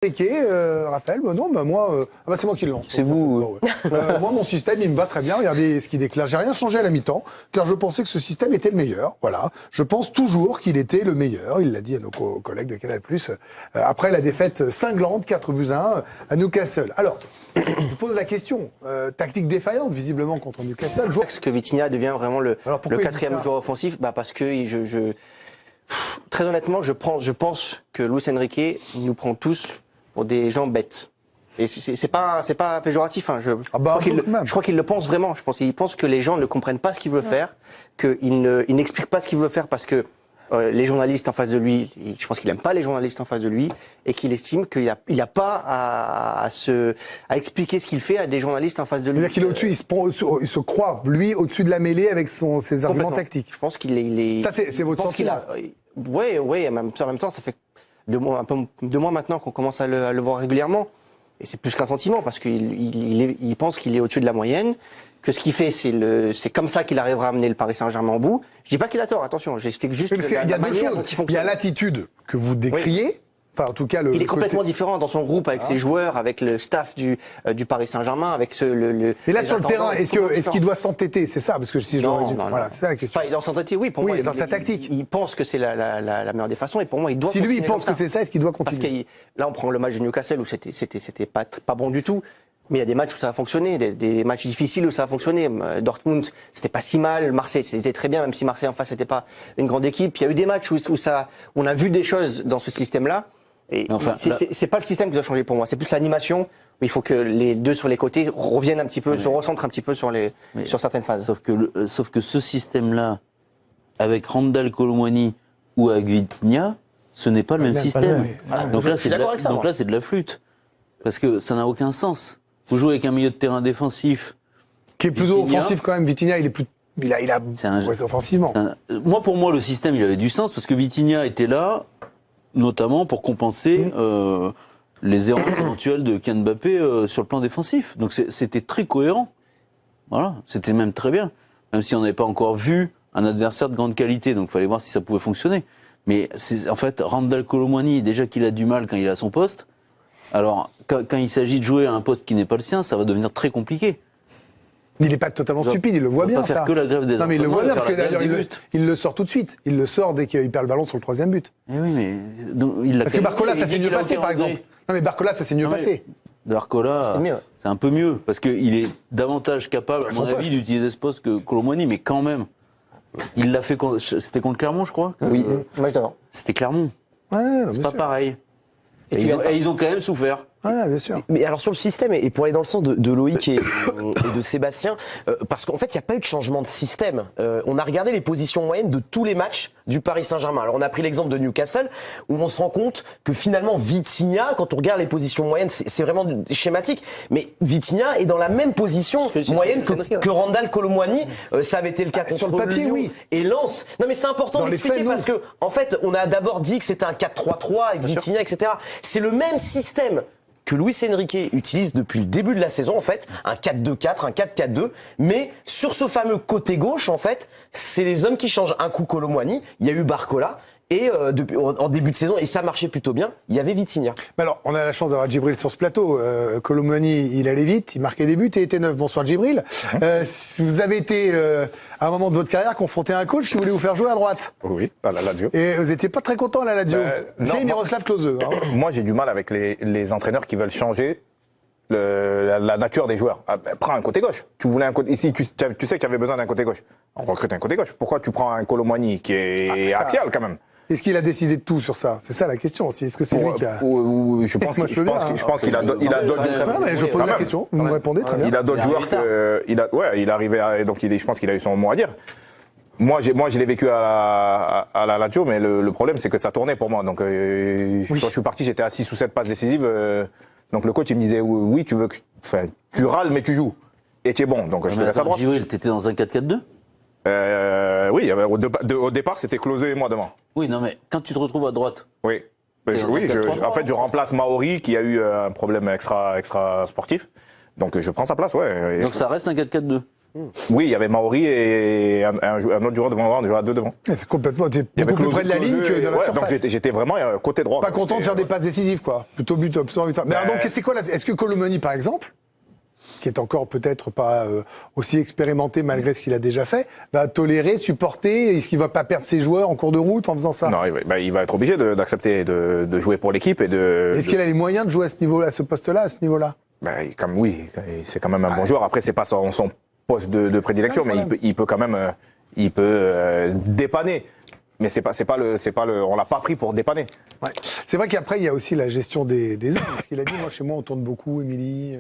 Riquet, Raphaël, non, moi, c'est moi qui le lance. C'est vous. Moi, mon système, il me va très bien. Regardez ce qu'il déclare. J'ai rien changé à la mi-temps, car je pensais que ce système était le meilleur. Voilà. Je pense toujours qu'il était le meilleur. Il l'a dit à nos collègues de Canal+. Après la défaite cinglante, 4-1 à Newcastle. Alors, je vous pose la question. Tactique défaillante, visiblement, contre Newcastle. Est-ce que Vitinha devient vraiment le quatrième joueur offensif? Parce que très honnêtement, je pense que Luis Enrique nous prend tous pour des gens bêtes. Et c'est pas péjoratif. Hein. Je crois qu'il le pense vraiment. Il pense que les gens ne comprennent pas ce qu'il veut faire, qu'il n'explique pas ce qu'il veut faire parce que les journalistes en face de lui, je pense qu'il aime pas les journalistes en face de lui et qu'il estime qu'il a pas à expliquer ce qu'il fait à des journalistes en face de lui. C'est-à-dire qu'il est au-dessus, il se croit, lui, au-dessus de la mêlée avec ses arguments tactiques. Je pense qu'il est. Ça, c'est votre sentiment. Oui, en même temps, ça fait 2 mois maintenant qu'on commence à le voir régulièrement. Et c'est plus qu'un sentiment, parce qu'il pense qu'il est au-dessus de la moyenne, que ce qu'il fait, c'est comme ça qu'il arrivera à amener le Paris Saint-Germain au bout. Je dis pas qu'il a tort, attention, j'explique juste parce qu'il y a deux choses. Il y a l'attitude que vous décriez. Enfin, en tout cas, il est complètement différent dans son groupe, avec ses joueurs, avec le staff du Paris Saint-Germain, avec Et là, sur le terrain, est-ce qu'il doit s'entêter? C'est ça, parce que si je résume. Voilà, c'est ça la question. Enfin, il doit s'entêter, oui, pour moi. Oui, dans sa tactique. Il pense que c'est la meilleure des façons, et pour moi, il doit. Si lui, il pense que c'est ça, est-ce qu'il doit continuer? Parce que là, on prend le match de Newcastle où c'était pas bon du tout. Mais il y a des matchs où ça a fonctionné, des matchs difficiles où ça a fonctionné. Dortmund, c'était pas si mal. Marseille, c'était très bien, même si Marseille en face, c'était pas une grande équipe. Il y a eu des matchs où on a vu des choses dans ce système-là. Et enfin, c'est pas le système qui doit changer pour moi. C'est plus l'animation. Il faut que les deux sur les côtés reviennent un petit peu, se recentrent un petit peu sur certaines phases. Sauf que ce système-là, avec Randal Colomwani ou avec Vitinha, ce n'est pas le même système. Donc là, c'est de la flûte. Parce que ça n'a aucun sens. Vous jouez avec un milieu de terrain défensif. Qui est plutôt offensif quand même. Vitinha, il est plus. Offensivement. Pour moi, le système, il avait du sens parce que Vitinha était là, notamment pour compenser les errances éventuelles de Kylian Mbappé sur le plan défensif. Donc c'était très cohérent. Voilà, c'était même très bien. Même si on n'avait pas encore vu un adversaire de grande qualité, donc il fallait voir si ça pouvait fonctionner. Mais en fait, Randal Colomwani, déjà qu'il a du mal quand il est à son poste. Alors, quand il s'agit de jouer à un poste qui n'est pas le sien, ça va devenir très compliqué. Il n'est pas totalement stupide, il le voit bien, ça. Faire que la grève des non, mais il le voit bien, parce que d'ailleurs, il le sort tout de suite. Il le sort dès qu'il perd le ballon sur le 3e but. Eh oui, mais... Parce que Barcola, ça s'est mieux passé, par exemple. Non, mais Barcola, ça s'est mieux passé. Barcola, c'est un peu mieux, parce qu'il est davantage capable, à mon avis, d'utiliser ce poste que Colomwani, mais quand même. Il l'a fait, c'était contre Clermont, je crois. Oui, match d'avant. C'était Clermont. Ouais, c'est pas pareil. Et ils ont quand même souffert. Ouais, bien sûr. Mais alors sur le système, et pour aller dans le sens de Loïc et de Sébastien, parce qu'en fait, il n'y a pas eu de changement de système. On a regardé les positions moyennes de tous les matchs du Paris Saint-Germain. Alors on a pris l'exemple de Newcastle, où on se rend compte que finalement, Vitinha, quand on regarde les positions moyennes, c'est vraiment schématique, mais Vitinha est dans la même position moyenne que Randal Colomwani. Ça avait été le cas contre le papier, Lyon et Lens. Non mais c'est important d'expliquer parce que, en fait, on a d'abord dit que c'était un 4-3-3 avec Vitinha, etc. C'est le même système que Luis Enrique utilise depuis le début de la saison, en fait, un 4-2-4, un 4-4-2, mais sur ce fameux côté gauche, en fait, c'est les hommes qui changent. Un coup Colomwani, il y a eu Barcola, et en début de saison, et ça marchait plutôt bien, il y avait Vitinha. Mais alors, on a la chance d'avoir Djibril sur ce plateau. Colomwani, il allait vite, il marquait des buts et était neuf. Bonsoir Djibril. Vous avez été, à un moment de votre carrière, confronté à un coach qui voulait vous faire jouer à droite. Oui, à la Lazio. Et vous n'étiez pas très content à la Lazio. C'est Miroslav Klose. Hein. Moi, j'ai du mal avec les entraîneurs qui veulent changer la nature des joueurs. Prends un côté gauche. Tu voulais un côté. Ici, tu sais que tu avais besoin d'un côté gauche. On recrute un côté gauche. Pourquoi tu prends un Colomwani qui est axial quand même? Est-ce qu'il a décidé de tout sur ça? C'est ça la question aussi. Est-ce que c'est lui qui a... Je pense qu'il a d'autres... Non, mais je pose la question. Vous me répondez très bien. Il a d'autres joueurs que... il est arrivé à... Donc, je pense qu'il a eu son mot à dire. Moi, je l'ai vécu à la Lazio, mais le problème, c'est que ça tournait pour moi. Donc, quand je suis parti, j'étais à 6 ou 7 passes décisives. Donc, le coach, il me disait, oui, tu veux que... Enfin, tu râles, mais tu joues. Et tu es bon. Donc, je te laisse à droite. Djibril, t'étais dans un 4-4-2? Oui, au départ, c'était Klose et moi devant. Oui, non, mais quand tu te retrouves à droite. Oui. En fait, je remplace Maori qui a eu un problème extra sportif. Donc, je prends sa place, ouais. Donc, ça reste un 4-4-2. Oui, il y avait Maori et un autre joueur devant, un joueur à 2 devant. C'est complètement, t'es beaucoup plus près de la ligne que dans la surface. Donc j'étais vraiment côté droit. Pas content de faire des passes décisives, quoi. Plutôt but, plutôt envie de faire. Mais alors, donc, c'est quoi là? Est-ce que Colomoni, par exemple, qui est encore peut-être pas aussi expérimenté malgré ce qu'il a déjà fait, va tolérer, supporter? Est-ce qu'il va pas perdre ses joueurs en cours de route en faisant ça? Non, il va être obligé d'accepter de jouer pour l'équipe et de. Est-ce qu'il a les moyens de jouer à ce niveau-là, à ce poste-là, à ce niveau-là? Comme oui, c'est quand même un bon joueur. Après, c'est pas son poste de prédilection, mais il peut quand même, dépanner. Mais c'est pas le, on l'a pas pris pour dépanner. Ouais. C'est vrai qu'après, il y a aussi la gestion des armes. Parce qu'il a dit, moi, chez moi, on tourne beaucoup, Émilie.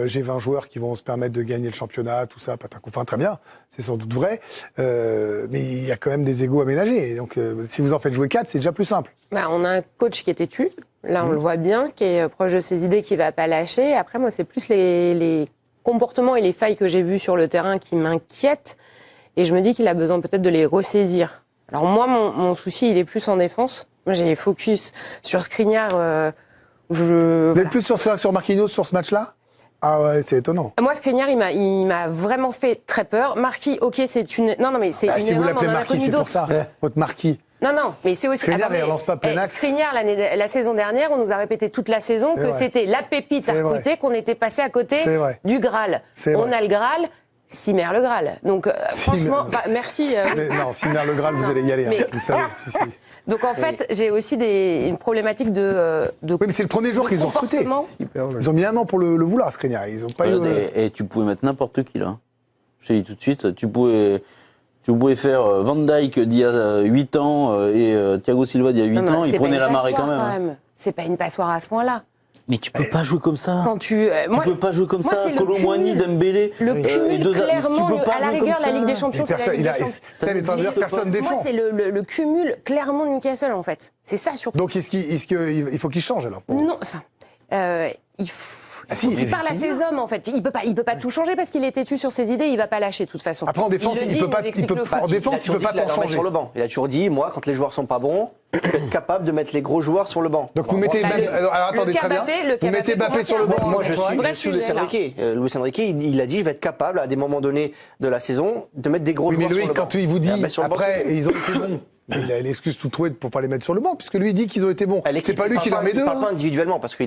J'ai 20 joueurs qui vont se permettre de gagner le championnat, tout ça, enfin, très bien. C'est sans doute vrai. Mais il y a quand même des égos aménagés. Et donc, si vous en faites jouer 4, c'est déjà plus simple. On a un coach qui est têtu. Là, on le voit bien, qui est proche de ses idées, qui va pas lâcher. Après, moi, c'est plus les comportements et les failles que j'ai vues sur le terrain qui m'inquiètent. Et je me dis qu'il a besoin peut-être de les ressaisir. Alors moi, mon souci, il est plus en défense. Moi, j'ai focus sur Skriniar. Vous êtes plus sur Marquinhos sur ce match-là? Ah ouais, c'est étonnant. Moi, Skriniar, il m'a vraiment fait très peur. Marquis, ok, c'est une... Non, mais c'est une si vous erreur, l'appelez on en a Marquis, connu c'est pour d'autres. ça. Votre Marquis. Non, mais c'est aussi... Skriniar, il relance pas plein axe. Skriniar, la saison dernière, on nous a répété toute la saison que c'était la pépite à recruter, qu'on était passé à côté du Graal. On a le Graal, Simmer le Graal. Donc, franchement, merci. Non, Simmer le Graal, vous allez y aller, hein, vous savez. Si. Donc, en fait, j'ai aussi une problématique de oui, mais c'est le premier jour qu'ils ont recruté. Ils ont mis 1 an pour le vouloir, Skriniar. Ils ont pas eu... Et tu pouvais mettre n'importe qui, là. Je te dis tout de suite, tu pouvais faire Van Dijk d'il y a 8 ans et Thiago Silva d'il y a 8 ans, ils prenaient la marée quand même. C'est pas une passoire à ce point-là. Mais tu peux pas jouer comme ça. Quand tu peux pas jouer comme ça. Colomboigny, Dembélé. Le cumul, clairement, à la rigueur, la Ligue des Champions, c'est la Ligue des Champions. Ça veut dire personne défend. Moi, c'est le cumul, clairement, de Newcastle, en fait. C'est ça, surtout. Donc, il faut qu'il change, alors? Non, enfin, il parle à ses hommes, en fait. Il peut pas tout changer parce qu'il est têtu sur ses idées, il va pas lâcher, de toute façon. Après, en défense, il peut pas tout changer. Sur le banc. Il a toujours dit, moi, quand les joueurs sont pas bons, je vais être capable de mettre les gros joueurs sur le banc. Donc, vous mettez alors attendez, très bien. Vous mettez Mbappé sur le banc. Moi, je suis Luis Enrique. Luis Enrique, il a dit, je vais être capable, à des moments donnés de la saison, de mettre des gros joueurs sur le banc. Mais lui, quand il vous dit, après, ils ont été bons. Il a l'excuse tout trouvée pour pas les mettre sur le banc, puisque lui il dit qu'ils ont été bons. C'est pas lui qui leur met deux. Il parle pas individuellement, parce qu'au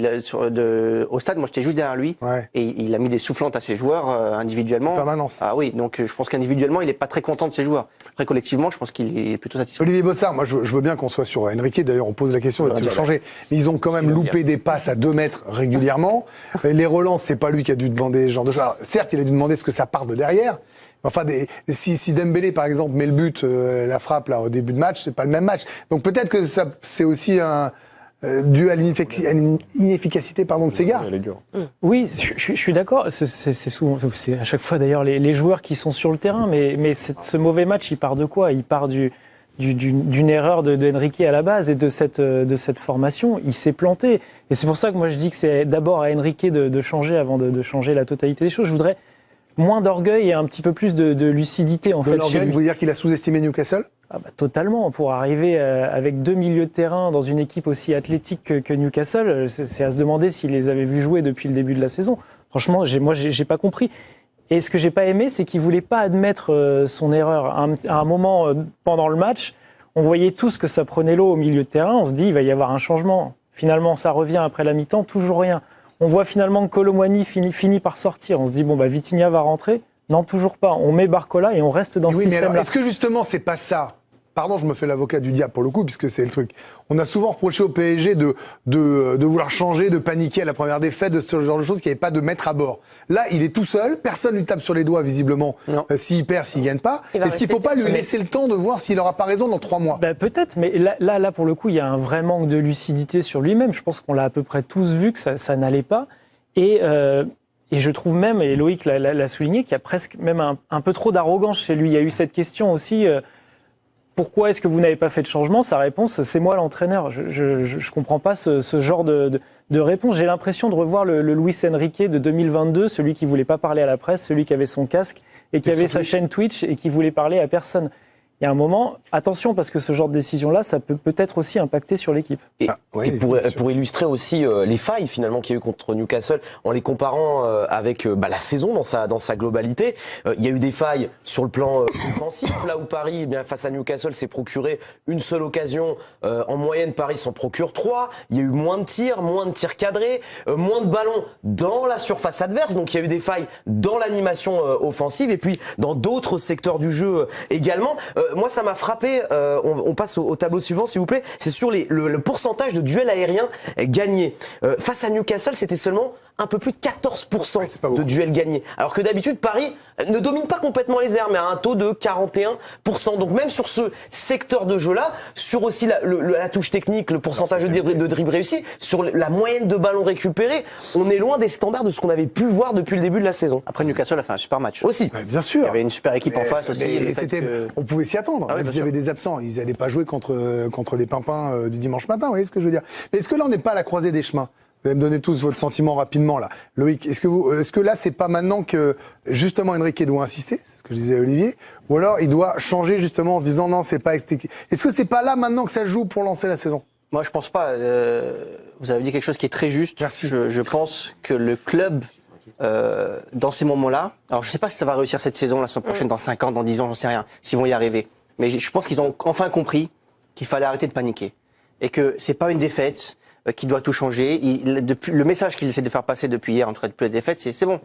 stade, moi j'étais juste derrière lui, et il a mis des soufflantes à ses joueurs individuellement. En permanence. Ah oui, donc je pense qu'individuellement, il est pas très content de ses joueurs. Après, collectivement, je pense qu'il est plutôt satisfait. Olivier Bossard, moi je veux bien qu'on soit sur Enrique, d'ailleurs on pose la question, il a changé. Mais ils ont quand même loupé des passes à 2 mètres régulièrement. Les relances, c'est pas lui qui a dû demander ce genre de choses. Alors, certes, il a dû demander ce que ça part de derrière. Enfin, si Dembélé, par exemple, met le but, la frappe là au début de match, c'est pas le même match. Donc peut-être que ça, c'est aussi dû à l'inefficacité de ces gars. Elle est dure. Oui, je suis d'accord. C'est souvent, c'est à chaque fois d'ailleurs les joueurs qui sont sur le terrain, mais ce mauvais match, il part de quoi? Il part d'une erreur de Enrique à la base et de cette formation. Il s'est planté. Et c'est pour ça que moi je dis que c'est d'abord à Enrique de changer avant de changer la totalité des choses. Je voudrais moins d'orgueil et un petit peu plus de lucidité en fait. L'orgueil, vous voulez dire qu'il a sous-estimé Newcastle? Totalement. Pour arriver avec 2 milieux de terrain dans une équipe aussi athlétique que Newcastle, c'est à se demander s'il les avait vus jouer depuis le début de la saison. Franchement, moi j'ai pas compris. Et ce que j'ai pas aimé, c'est qu'il voulait pas admettre son erreur. À un moment pendant le match, on voyait tous que ça prenait l'eau au milieu de terrain. On se dit il va y avoir un changement. Finalement, ça revient après la mi-temps, toujours rien. On voit finalement que Colomboigny finit par sortir. On se dit, Vitinha va rentrer. Non, toujours pas. On met Barcola et on reste dans ce système-là. Est-ce que justement, c'est pas ça? Pardon, je me fais l'avocat du diable pour le coup, puisque c'est le truc. On a souvent reproché au PSG de vouloir changer, de paniquer à la première défaite, de ce genre de choses, qu'il n'y avait pas de maître à bord. Là, il est tout seul, personne lui tape sur les doigts, visiblement, s'il perd, s'il gagne pas. Est-ce qu'il ne faut pas lui laisser le temps de voir s'il n'aura pas raison dans 3 mois? Peut-être, mais là, pour le coup, il y a un vrai manque de lucidité sur lui-même. Je pense qu'on l'a à peu près tous vu que ça n'allait pas. Et je trouve même, et Loïc l'a souligné, qu'il y a presque même un peu trop d'arrogance chez lui. Il y a eu cette question aussi, pourquoi est-ce que vous n'avez pas fait de changement? Sa réponse, c'est moi l'entraîneur. Je comprends pas ce genre de réponse. J'ai l'impression de revoir le Luis Enrique de 2022, celui qui voulait pas parler à la presse, celui qui avait son casque et qui avait sa chaîne Twitch et qui voulait parler à personne. il y a un moment, attention, parce que ce genre de décision-là, ça peut peut-être aussi impacter sur l'équipe. Et pour illustrer aussi les failles finalement qu'il y a eu contre Newcastle, en les comparant avec la saison dans sa globalité, il y a eu des failles sur le plan offensif, là où Paris, eh bien, face à Newcastle, s'est procuré une seule occasion. En moyenne, Paris s'en procure 3. Il y a eu moins de tirs cadrés, moins de ballons dans la surface adverse. Donc il y a eu des failles dans l'animation offensive et puis dans d'autres secteurs du jeu également. Moi, ça m'a frappé. On passe au tableau suivant, s'il vous plaît. C'est sur le pourcentage de duels aériens gagnés. Face à Newcastle, c'était seulement un peu plus de 14% de duels gagnés. Alors que d'habitude, Paris ne domine pas complètement les airs, mais a un taux de 41%. Donc même sur ce secteur de jeu-là, sur aussi la touche technique, le pourcentage de dribbles réussis, sur la moyenne de ballons récupérés, on est loin des standards de ce qu'on avait pu voir depuis le début de la saison. Après, Newcastle a fait un super match. Aussi. Bien sûr. Il y avait une super équipe en face aussi. On pouvait s'y attendre. Ah oui, Même s'il y avait des absents, ils n'allaient pas jouer contre des pimpins du dimanche matin. Vous voyez ce que je veux dire? Mais est-ce que là, on n'est pas à la croisée des chemins? Vous allez me donner tous votre sentiment rapidement là. Loïc, est-ce que là, c'est pas maintenant que justement Enrique doit insister, c'est ce que je disais à Olivier, ou alors il doit changer justement en se disant non, c'est pas. Est-ce que c'est pas là maintenant que ça joue pour lancer la saison? Moi, je pense pas. Vous avez dit quelque chose qui est très juste. Merci. Je pense que le club, dans ces moments-là, alors je sais pas si ça va réussir cette saison, la saison prochaine, dans 5 ans, dans 10 ans, j'en sais rien, s'ils vont y arriver. Mais je pense qu'ils ont enfin compris qu'il fallait arrêter de paniquer. Et que c'est pas une défaite qui doit tout changer. Le message qu'ils essaient de faire passer depuis hier, entre la défaite, c'est bon,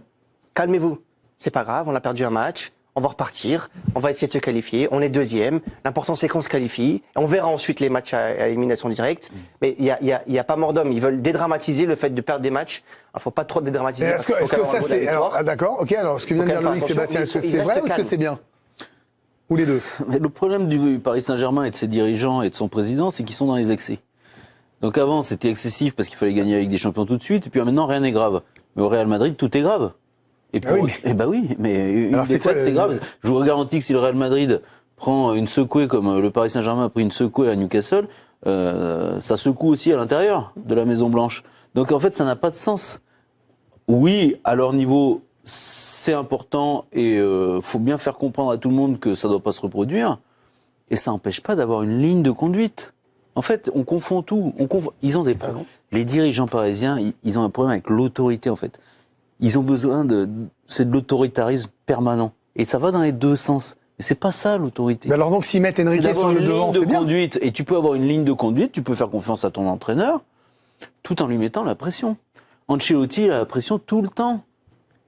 calmez-vous. C'est pas grave, on a perdu un match, on va repartir, on va essayer de se qualifier, on est deuxième. L'important c'est qu'on se qualifie. On verra ensuite les matchs à élimination directe. Mais il y a pas mort d'homme. Ils veulent dédramatiser le fait de perdre des matchs. Il faut pas trop dédramatiser. Est-ce que ça c'est d'accord? Ok, alors ce que vient de dire Loïc Sébastien, est-ce que c'est vrai ou est-ce que c'est bien? Ou les deux? Mais le problème du Paris Saint-Germain et de ses dirigeants et de son président, c'est qu'ils sont dans les excès. Donc avant, c'était excessif parce qu'il fallait gagner avec des champions tout de suite, et puis maintenant, rien n'est grave. Mais au Real Madrid, tout est grave. Et pour mais une défaite, c'est grave. Je vous garantis que si le Real Madrid prend une secouée comme le Paris Saint-Germain a pris une secouée à Newcastle, ça secoue aussi à l'intérieur de la Maison Blanche. Donc en fait, ça n'a pas de sens. Oui, à leur niveau, c'est important et faut bien faire comprendre à tout le monde que ça ne doit pas se reproduire. Et ça n'empêche pas d'avoir une ligne de conduite. En fait, on confond tout. Ils ont des problèmes. Les dirigeants parisiens, ils ont un problème avec l'autorité, en fait. Ils ont besoin c'est de l'autoritarisme permanent. Et ça va dans les deux sens. Mais c'est pas ça, l'autorité. Mais alors donc, s'ils mettent Enrique sur le devant, c'est bien. Et tu peux avoir une ligne de conduite, tu peux faire confiance à ton entraîneur, tout en lui mettant la pression. Ancelotti a la pression tout le temps.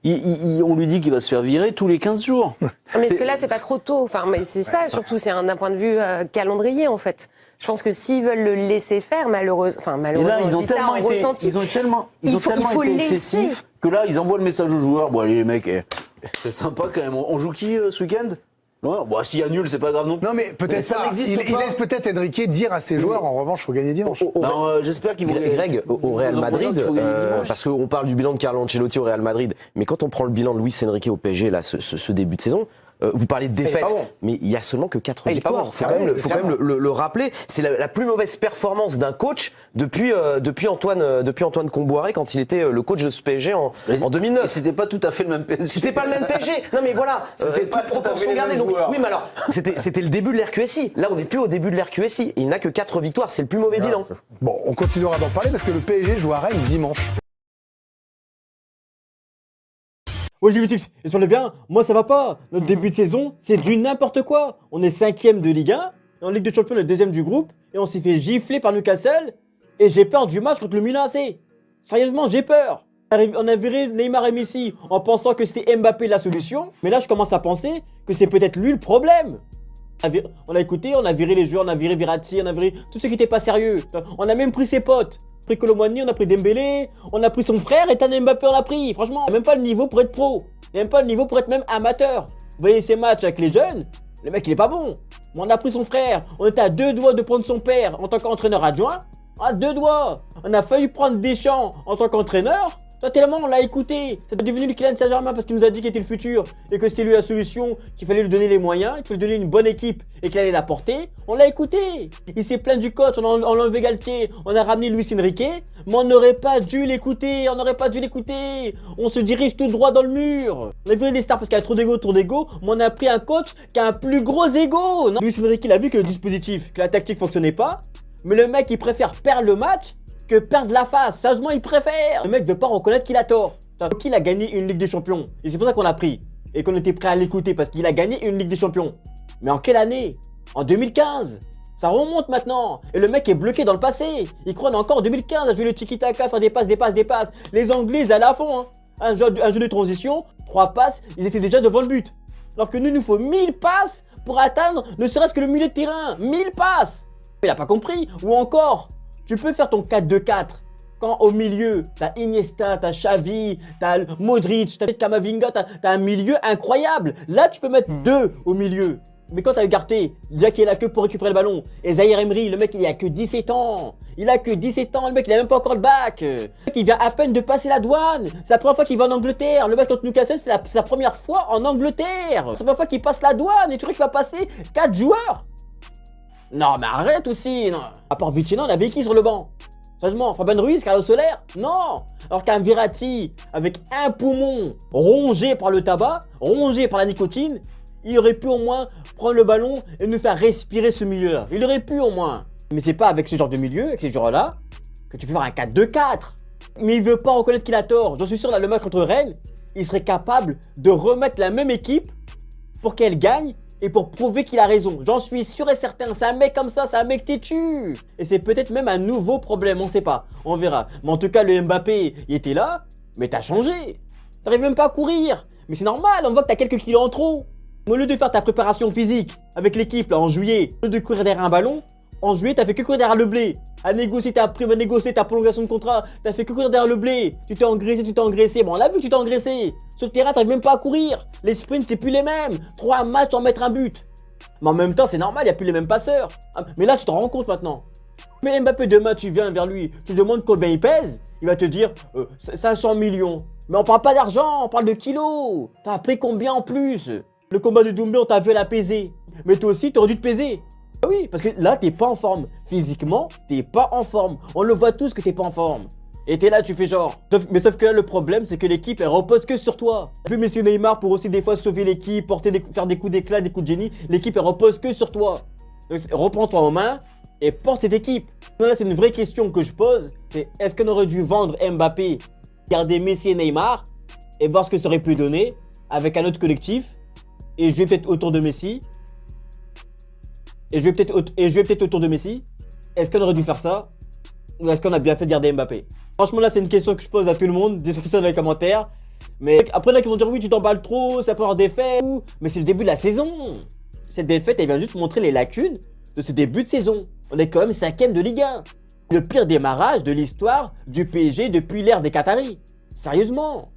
On lui dit qu'il va se faire virer tous les 15 jours. Mais est-ce que là, c'est pas trop tôt? Enfin, mais c'est ça, surtout, c'est d'un point de vue calendrier, en fait. Je pense que s'ils veulent le laisser faire, malheureusement, là, ils ont tellement été excessifs que là, ils envoient le message aux joueurs. Bon, allez, les mecs, c'est sympa quand même. On joue qui ce week-end? Non, bon, s'il y a nul, c'est pas grave non plus. Non, mais peut-être ça. Il laisse peut-être Enrique dire à ses joueurs, en revanche, il faut gagner dimanche. J'espère qu'ils vont gagner. Greg, au Real Madrid, parce qu'on parle du bilan de Carlo Ancelotti au Real Madrid, mais quand on prend le bilan de Luis Enrique au PSG, là, ce début de saison, vous parlez de défaite, mais il y a seulement que 4 victoires. Il faut quand même le rappeler. C'est la plus mauvaise performance d'un coach depuis Antoine Kombouaré quand il était le coach de ce PSG en 2009. C'était pas tout à fait le même PSG. C'était pas le même PSG. Non mais voilà, toute proportion gardée. Donc oui, mais alors c'était le début de l'RQSI. Là, on n'est plus au début de l'RQSI. Il n'a que 4 victoires. C'est le plus mauvais bilan. Bon, on continuera d'en parler parce que le PSG joue à Rennes dimanche. Ouais, Juventus, j'espère bien. Moi, ça va pas. Notre début de saison, c'est du n'importe quoi. On est 5e de Ligue 1, et en Ligue des Champions, on est 2e du groupe, et on s'est fait gifler par Newcastle, et j'ai peur du match contre le Milan AC. Sérieusement, j'ai peur. On a viré Neymar et Messi en pensant que c'était Mbappé la solution, mais là, je commence à penser que c'est peut-être lui le problème. On a écouté, on a viré les joueurs, on a viré Verratti, on a viré tous ceux qui n'étaient pas sérieux. On a même pris ses potes. On a pris Colomani, on a pris Dembélé, on a pris son frère et Ethan Mbappé on l'a pris. Franchement, il n'y a même pas le niveau pour être pro. Il n'y a même pas le niveau pour être même amateur. Vous voyez ces matchs avec les jeunes, le mec il est pas bon. On a pris son frère, on était à 2 doigts de prendre son père en tant qu'entraîneur adjoint. À 2 doigts. On a failli prendre Deschamps en tant qu'entraîneur. Tellement on l'a écouté. C'est devenu le Kylian Saint-Germain parce qu'il nous a dit qu'il était le futur et que c'était lui la solution, qu'il fallait lui donner les moyens, qu'il fallait lui donner une bonne équipe et qu'il allait la porter. On l'a écouté. Il s'est plaint du coach, on a enlevé Galtier, on a ramené Luis Enrique, mais on n'aurait pas dû l'écouter, on se dirige tout droit dans le mur. On a vu des stars parce qu'il y a trop d'ego, mais on a pris un coach qui a un plus gros ego. Non, Luis Enrique, il a vu que le dispositif, que la tactique fonctionnait pas, mais le mec il préfère perdre le match que perdre la face. Sérieusement, il préfère. Le mec veut pas reconnaître qu'il a tort. Qu'il a gagné une Ligue des Champions. Et c'est pour ça qu'on l'a pris. Et qu'on était prêt à l'écouter parce qu'il a gagné une Ligue des Champions. Mais en quelle année? En 2015. Ça remonte maintenant. Et le mec est bloqué dans le passé. Il croit encore en 2015 à jouer le tiki-taka, faire des passes. Les Anglais, ils allaient à fond. Hein. Un jeu de transition, 3 passes, ils étaient déjà devant le but. Alors que nous, il nous faut 1000 passes pour atteindre ne serait-ce que le milieu de terrain. 1000 passes. Il a pas compris. Ou encore, tu peux faire ton 4-2-4 quand au milieu, t'as Iniesta, t'as Xavi, t'as Modric, t'as Camavinga, t'as un milieu incroyable. Là, tu peux mettre 2 au milieu. Mais quand t'as Ugarte, déjà qui est là que pour récupérer le ballon, et Zaïre Emery, le mec il a que 17 ans. Le mec il a même pas encore le bac. Le mec il vient à peine de passer la douane. C'est la première fois qu'il va en Angleterre. Le mec contre Newcastle, c'est sa première fois en Angleterre. C'est la première fois qu'il passe la douane et tu crois qu'il va passer 4 joueurs. Non mais arrête aussi, non. À part Vitinha, on avait qui sur le banc? Sérieusement, Fabien Ruiz, Carlos Soler? Non. Alors qu'un Verratti, avec un poumon rongé par le tabac, rongé par la nicotine, il aurait pu au moins prendre le ballon et nous faire respirer ce milieu-là. Il aurait pu au moins. Mais c'est pas avec ce genre de milieu, avec ces joueurs-là, que tu peux faire un 4-2-4. Mais il veut pas reconnaître qu'il a tort. J'en suis sûr, dans le match contre Rennes, il serait capable de remettre la même équipe pour qu'elle gagne et pour prouver qu'il a raison. J'en suis sûr et certain. C'est un mec comme ça, c'est un mec têtu. Et c'est peut-être même un nouveau problème, on sait pas. On verra. Mais en tout cas, le Mbappé, il était là, mais t'as changé. T'arrives même pas à courir. Mais c'est normal, on voit que t'as quelques kilos en trop. Au lieu de faire ta préparation physique avec l'équipe là en juillet, au lieu de courir derrière un ballon, en juillet t'as fait que courir derrière le blé. À négocier, t'as négocier ta prolongation de contrat, t'as fait que courir derrière le blé. Tu t'es engraissé. Bon, on l'a vu que tu t'es engraissé. Sur le terrain, t'arrives même pas à courir. Les sprints, c'est plus les mêmes. 3 matchs en mettre un but. Mais en même temps, c'est normal, il n'y a plus les mêmes passeurs. Mais là, tu te rends compte maintenant. Mais Mbappé, demain, tu viens vers lui, tu demandes combien il pèse, il va te dire 500 millions. Mais on parle pas d'argent, on parle de kilos. T'as pris combien en plus? Le combat de Doumbé, on t'a vu l'apaiser. Mais toi aussi, t'aurais dû te peser. Oui, parce que là, t'es pas en forme. Physiquement, t'es pas en forme. On le voit tous que t'es pas en forme. Et t'es là, tu fais genre. Sauf que là, le problème, c'est que l'équipe, elle repose que sur toi. Un peu Messi et Neymar pour aussi des fois sauver l'équipe, faire des coups d'éclat, des coups de génie. L'équipe, elle repose que sur toi. Donc, reprends-toi en main et porte cette équipe. Donc là, c'est une vraie question que je pose. C'est est-ce qu'on aurait dû vendre Mbappé, garder Messi et Neymar et voir ce que ça aurait pu donner avec un autre collectif et jouer peut-être autour de Messi. Et je vais peut-être autour de Messi. Est-ce qu'on aurait dû faire ça? Ou est-ce qu'on a bien fait de garder Mbappé? Franchement, là, c'est une question que je pose à tout le monde. Dites-moi ça dans les commentaires. Mais après, là, qui vont dire oui, tu t'emballes trop, ça peut avoir des faits. Mais c'est le début de la saison. Cette défaite, elle vient juste montrer les lacunes de ce début de saison. On est quand même 5e de Ligue 1. Le pire démarrage de l'histoire du PSG depuis l'ère des Qataris. Sérieusement.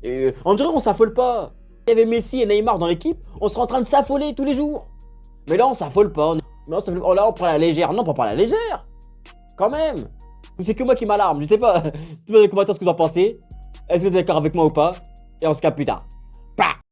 Et on dirait qu'on s'affole pas. Il y avait Messi et Neymar dans l'équipe, on serait en train de s'affoler tous les jours. Mais là, on s'affole pas. Là, on prend la légère. Non, on prend pas la légère. Quand même. C'est que moi qui m'alarme. Je sais pas. Dites-moi dans les commentaires ce que vous en pensez. Est-ce que vous êtes d'accord avec moi ou pas? Et on se capte plus tard.